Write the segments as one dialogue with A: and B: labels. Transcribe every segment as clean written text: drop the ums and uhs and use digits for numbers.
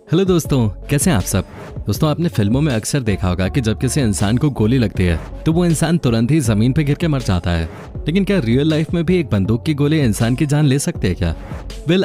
A: Hello दोस्तों, कैसे हैं आप सब। दोस्तों, आपने फिल्मों में अक्सर देखा होगा कि जब किसी इंसान को गोली लगती है तो वो इंसान तुरंत ही जमीन पर गिर के मर जाता है। लेकिन क्या रियल लाइफ में भी एक बंदूक की गोली इंसान की जान ले सकती है क्या?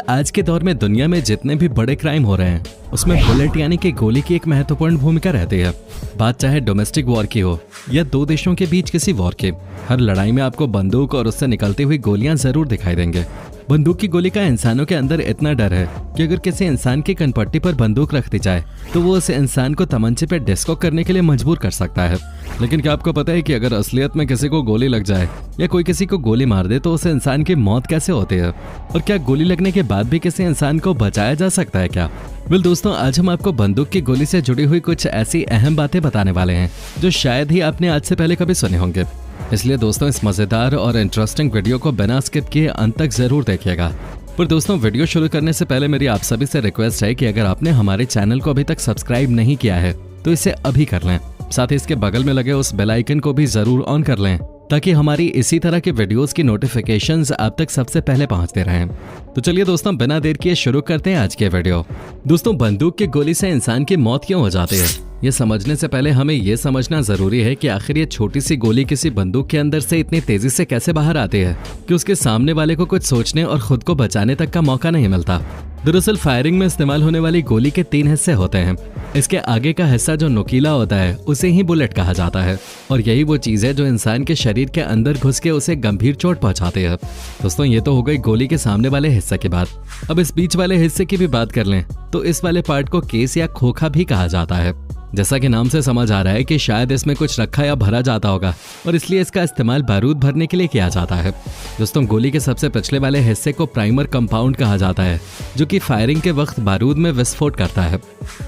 A: आज के दौर में दुनिया में जितने भी बड़े क्राइम हो रहे हैं उसमें बुलेट यानी कि गोली की एक महत्वपूर्ण भूमिका रहती है। बात चाहे डोमेस्टिक वॉर की हो या दो देशों के बीच किसी वॉर की, हर लड़ाई में आपको बंदूक और उससे निकलती हुई गोलियां जरूर दिखाई देंगे। बंदूक की गोली का इंसानों के अंदर इतना डर है कि अगर किसी इंसान की कनपट्टी पर बंदूक रख दी जाए तो वो उस इंसान को तमंचे पे डिस्को करने के लिए मजबूर कर सकता है। लेकिन क्या आपको पता है कि अगर असलियत में किसी को गोली लग जाए या कोई किसी को गोली मार दे तो उस इंसान की मौत कैसे होती है? और क्या गोली लगने के बाद भी किसी इंसान को बचाया जा सकता है क्या? दोस्तों, आज हम आपको बंदूक की गोली से जुड़ी हुई कुछ ऐसी अहम बातें बताने वाले हैं जो शायद ही आपने आज से पहले कभी सुने होंगे। इसलिए दोस्तों, इस मजेदार और इंटरेस्टिंग वीडियो को बिना स्किप किए अंत तक जरूर देखिएगा। पर दोस्तों, वीडियो शुरू करने से पहले मेरी आप सभी से रिक्वेस्ट है कि अगर आपने हमारे चैनल को अभी तक सब्सक्राइब नहीं किया है तो इसे अभी कर लें। साथ ही इसके बगल में लगे उस बेल आइकन को भी जरूर ऑन कर लें ताकि हमारी इसी तरह के वीडियोस की नोटिफिकेशंस आप तक सबसे पहले पहुंचते रहें। तो चलिए दोस्तों, बिना देर किए शुरू करते हैं आज के वीडियो। दोस्तों, बंदूक की गोली से इंसान की मौत क्यों हो जाती है, ये समझने से पहले हमें ये समझना जरूरी है कि आखिर ये छोटी सी गोली किसी बंदूक के अंदर से इतनी तेजी से कैसे बाहर आती है कि उसके सामने वाले को कुछ सोचने और खुद को बचाने तक का मौका नहीं मिलता। दरअसल फायरिंग में इस्तेमाल होने वाली गोली के 3 हिस्से होते हैं। इसके आगे का हिस्सा जो नुकीला होता है उसे ही बुलेट कहा जाता है और यही वो चीज है जो इंसान के शरीर के अंदर घुस के उसे गंभीर चोट पहुंचाती है। दोस्तों, ये तो हो गई गोली के सामने वाले हिस्से की बात। अब इस बीच वाले हिस्से की भी बात कर लें तो इस वाले पार्ट को केस या खोखा भी कहा जाता है। जैसा कि नाम से समझ आ रहा है कि शायद इसमें कुछ रखा या भरा जाता होगा और इसलिए इसका इस्तेमाल बारूद भरने के लिए किया जाता है। दोस्तों, गोली के सबसे पिछले वाले हिस्से को प्राइमर कंपाउंड कहा जाता है जो कि फायरिंग के वक्त बारूद में विस्फोट करता है।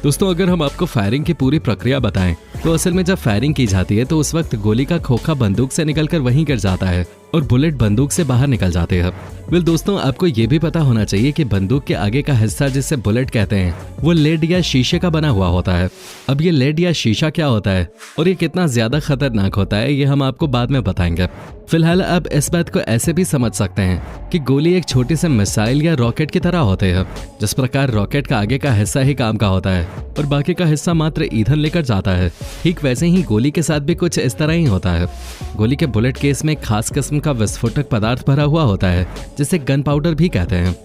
A: दोस्तों, अगर हम आपको फायरिंग की पूरी प्रक्रिया बताएं तो असल में जब फायरिंग की जाती है तो उस वक्त गोली का खोखा बंदूक से निकलकर वहीं गिर जाता है और बुलेट बंदूक से बाहर निकल जाते हैं। दोस्तों, आपको ये भी पता होना चाहिए कि बंदूक के आगे का हिस्सा जिसे बुलेट कहते हैं वो लेड या शीशे का बना हुआ होता है। अब ये लेड या शीशा क्या होता है और ये कितना ज्यादा खतरनाक होता है ये हम आपको बाद में बताएंगे। फिलहाल आप इस बात को ऐसे भी समझ सकते हैं कि गोली एक छोटी से मिसाइल या रॉकेट की तरह होते हैं। जिस प्रकार रॉकेट का आगे का हिस्सा ही काम का होता है और बाकी का हिस्सा मात्र ईंधन लेकर जाता है, ठीक वैसे ही गोली के साथ भी कुछ इस तरह ही होता है। गोली के बुलेट केस में खास किस्म का विस्फोटक पदार्थ भरा हुआ होता है जिसे गन पाउडर भी कहते हैं।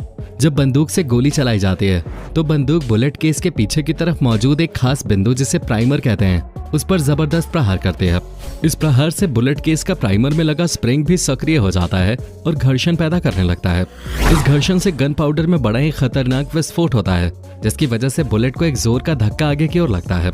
A: जब बंदूक से गोली चलाई जाती है तो बंदूक बुलेट केस के पीछे की तरफ मौजूद एक खास बिंदु जिसे प्राइमर कहते हैं उस पर जबरदस्त प्रहार करते हैं। इस प्रहार से बुलेट केस का प्राइमर में लगा स्प्रिंग भी सक्रिय हो जाता है और घर्षण पैदा करने लगता है। इस घर्षण से गन पाउडर में बड़ा ही खतरनाक विस्फोट होता है जिसकी वजह से बुलेट को एक जोर का धक्का आगे की ओर लगता है।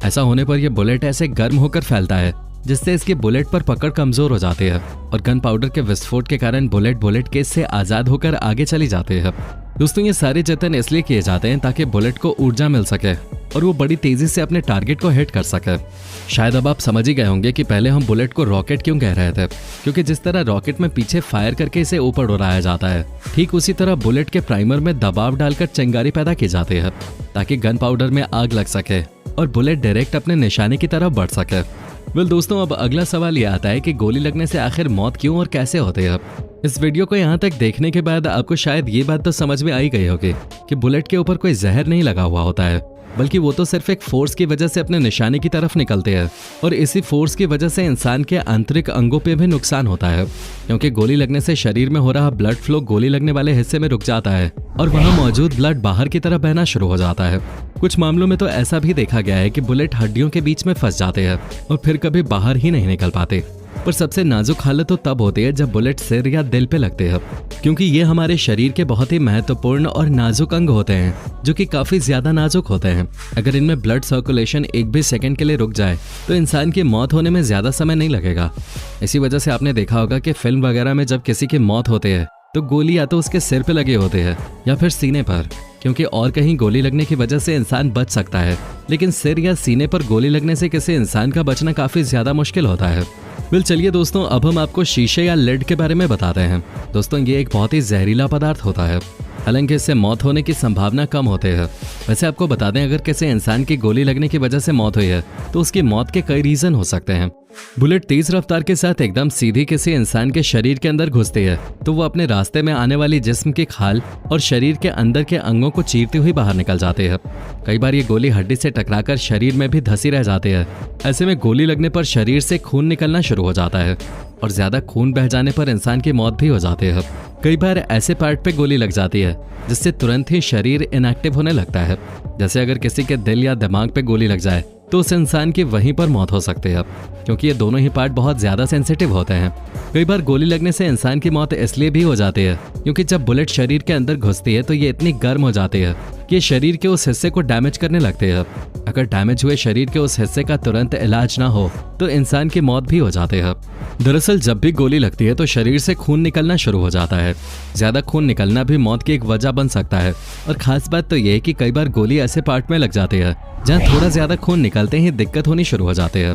A: ऐसा होने पर यह बुलेट ऐसे गर्म होकर फैलता है जिससे इसकी बुलेट पर पकड़ कमजोर हो जाती है और गन पाउडर के विस्फोट के कारण बुलेट केस से आजाद होकर आगे चली जाती है। दोस्तों, ये सारे जतन इसलिए किए जाते हैं ताकि बुलेट को ऊर्जा मिल सके और वो बड़ी तेजी से अपने टारगेट को हिट कर सके। शायद अब आप समझ ही गए होंगे कि पहले हम बुलेट को रॉकेट क्यों कह रहे थे, क्योंकि जिस तरह रॉकेट में पीछे फायर करके इसे ऊपर उड़ाया जाता है, ठीक उसी तरह बुलेट के प्राइमर में दबाव डालकर चिंगारी पैदा की जाती है ताकि गन पाउडर में आग लग सके और बुलेट डायरेक्ट अपने निशाने की तरफ बढ़ सके। दोस्तों, अब अगला सवाल ये आता है कि गोली लगने से आखिर मौत क्यों और कैसे होती है। इस वीडियो को यहाँ तक देखने के बाद आपको शायद ये बात तो समझ में आई गई होगी कि बुलेट के ऊपर कोई जहर नहीं लगा हुआ होता है, बल्कि वो तो सिर्फ एक फोर्स की वजह से अपने निशाने की तरफ निकलते हैं और इसी फोर्स की वजह से इंसान के आंतरिक अंगों पे भी नुकसान होता है, क्योंकि गोली लगने से शरीर में हो रहा ब्लड फ्लो गोली लगने वाले हिस्से में रुक जाता है और वहाँ मौजूद ब्लड बाहर की तरफ बहना शुरू हो जाता है। कुछ मामलों में तो ऐसा भी देखा गया है कि बुलेट हड्डियों के बीच में फंस जाते हैं और फिर कभी बाहर ही नहीं निकल पाते। पर सबसे नाजुक हालत तो तब होती है जब बुलेट सिर या दिल पे लगते हैं, क्योंकि ये हमारे शरीर के बहुत ही महत्वपूर्ण और नाजुक अंग होते हैं जो कि काफी ज्यादा नाजुक होते हैं। अगर इनमें ब्लड सर्कुलेशन एक भी सेकंड के लिए रुक जाए तो इंसान की मौत होने में ज्यादा समय नहीं लगेगा। इसी वजह से आपने देखा होगा कि फिल्म वगैरह में जब किसी की मौत होती है तो गोली या तो उसके सिर पे लगे होते हैं या फिर सीने पर, क्योंकि और कहीं गोली लगने की वजह से इंसान बच सकता है, लेकिन सिर या सीने पर गोली लगने से किसी इंसान का बचना काफी ज्यादा मुश्किल होता है। चलिए दोस्तों, अब हम आपको शीशे या लेड के बारे में बताते हैं। दोस्तों, ये एक बहुत ही जहरीला पदार्थ होता है, हालांकि इससे मौत होने की संभावना कम होती है। वैसे आपको बता दें, अगर किसी इंसान की गोली लगने की वजह से मौत हुई है तो उसकी मौत के कई रीजन हो सकते हैं। बुलेट तेज रफ्तार के साथ एकदम सीधी किसी इंसान के शरीर के अंदर घुसती है तो वो अपने रास्ते में आने वाली जिस्म की खाल और शरीर के अंदर के अंगों को चीरती हुई बाहर निकल जाती है। कई बार ये गोली हड्डी से टकराकर शरीर में भी धंसी रह जाती है। ऐसे में गोली लगने पर शरीर से खून निकलना शुरू हो जाता है और ज्यादा खून बह जाने पर इंसान की मौत भी हो जाती है। कई बार ऐसे पार्ट पे गोली लग जाती है जिससे तुरंत ही शरीर इनएक्टिव होने लगता है। जैसे अगर किसी के दिल या दिमाग पे गोली लग जाए तो उस इंसान की वहीं पर मौत हो सकती है, क्योंकि ये दोनों ही पार्ट बहुत ज्यादा सेंसिटिव होते हैं। कई बार गोली लगने से इंसान की मौत इसलिए भी हो जाती है क्योंकि जब बुलेट शरीर के अंदर घुसती है तो ये इतनी गर्म हो जाती है कि शरीर के उस हिस्से को डैमेज करने लगती है। अगर डैमेज हुए शरीर के उस हिस्से का तुरंत इलाज ना हो तो इंसान की मौत भी हो जाती है। दरअसल जब भी गोली लगती है तो शरीर से खून निकलना शुरू हो जाता है। ज्यादा खून निकलना भी मौत की एक वजह बन सकता है। और खास बात तो ये है कि कई बार गोली ऐसे पार्ट में लग जाती है जहाँ थोड़ा ज्यादा खून निकलते ही दिक्कत होनी शुरू हो जाती है।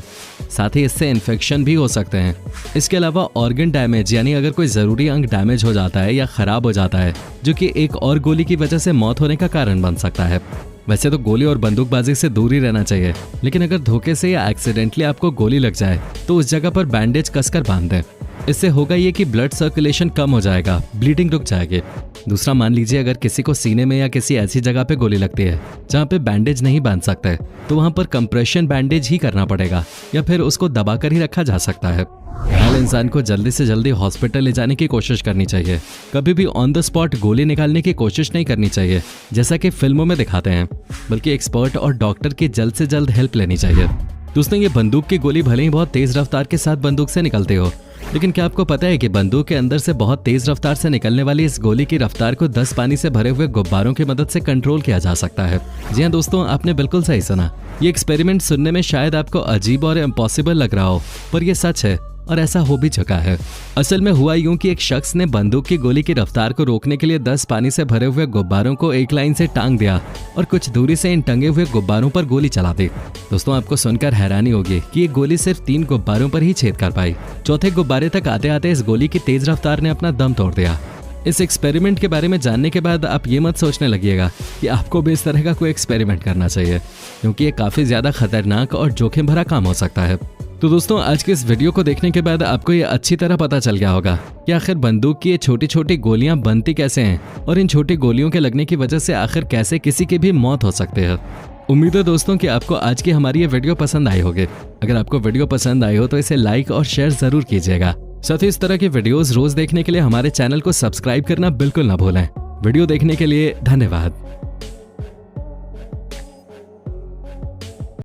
A: साथ ही इससे इन्फेक्शन भी हो सकते हैं। इसके अलावा ऑर्गन डैमेज, यानी अगर कोई जरूरी अंग डैमेज हो जाता है या खराब हो जाता है, जो कि एक और गोली की वजह से मौत होने का कारण बन सकता है। वैसे तो गोली और बंदूकबाजी से दूर ही रहना चाहिए, लेकिन अगर धोखे से या एक्सीडेंटली आपको गोली लग जाए तो उस जगह पर बैंडेज कसकर बांध दें। इससे होगा ये कि ब्लड सर्कुलेशन कम हो जाएगा, ब्लीडिंग रुक जाएगी। दूसरा, मान लीजिए अगर किसी को सीने में या किसी ऐसी जगह पे गोली लगती है जहाँ पे बैंडेज नहीं बांध सकते तो वहाँ पर कंप्रेशन बैंडेज ही करना पड़ेगा या फिर उसको दबाकर ही रखा जा सकता है। हर इंसान को जल्दी से जल्दी हॉस्पिटल ले जाने की कोशिश करनी चाहिए। कभी भी ऑन द स्पॉट गोली निकालने की कोशिश नहीं करनी चाहिए जैसा कि फिल्मों में दिखाते हैं, बल्कि एक्सपर्ट और डॉक्टर की जल्द से जल्द हेल्प लेनी चाहिए। दोस्तों, ये बंदूक की गोली भले ही बहुत तेज रफ्तार के साथ बंदूक से निकलती हो, लेकिन क्या आपको पता है कि बंदूक के अंदर से बहुत तेज रफ्तार से निकलने वाली इस गोली की रफ्तार को 10 पानी से भरे हुए गुब्बारों की मदद से कंट्रोल किया जा सकता है। जी हाँ दोस्तों, आपने बिल्कुल सही सुना। ये एक्सपेरिमेंट सुनने में शायद आपको अजीब और इम्पॉसिबल लग रहा हो, पर यह सच है और ऐसा हो भी चुका है। असल में हुआ यूं कि एक शख्स ने बंदूक की गोली की रफ्तार को रोकने के लिए 10 पानी से भरे हुए गुब्बारों को एक लाइन से टांग दिया और कुछ दूरी से इन टंगे हुए गुब्बारों पर गोली चला दी। दोस्तों, आपको सुनकर हैरानी होगी कि ये गोली सिर्फ 3 गुब्बारों पर ही छेद कर पाई। चौथे गुब्बारे तक आते आते इस गोली की तेज रफ्तार ने अपना दम तोड़ दिया। इस एक्सपेरिमेंट के बारे में जानने के बाद आप ये मत सोचने लगिएगा कि आपको भी इस तरह का कोई एक्सपेरिमेंट करना चाहिए, क्योंकि ये काफी ज्यादा खतरनाक और जोखिम भरा काम हो सकता है। तो दोस्तों, आज के इस वीडियो को देखने के बाद आपको ये अच्छी तरह पता चल गया होगा कि आखिर बंदूक की ये छोटी छोटी गोलियां बनती कैसे हैं और इन छोटी गोलियों के लगने की वजह से आखिर कैसे किसी की भी मौत हो सकती है। उम्मीद है दोस्तों कि आपको आज की हमारी ये वीडियो पसंद आई होगी। अगर आपको वीडियो पसंद आई हो तो इसे लाइक और शेयर जरूर कीजिएगा। साथ ही इस तरह की वीडियोस रोज देखने के लिए हमारे चैनल को सब्सक्राइब करना बिल्कुल ना भूलें। वीडियो देखने के लिए धन्यवाद।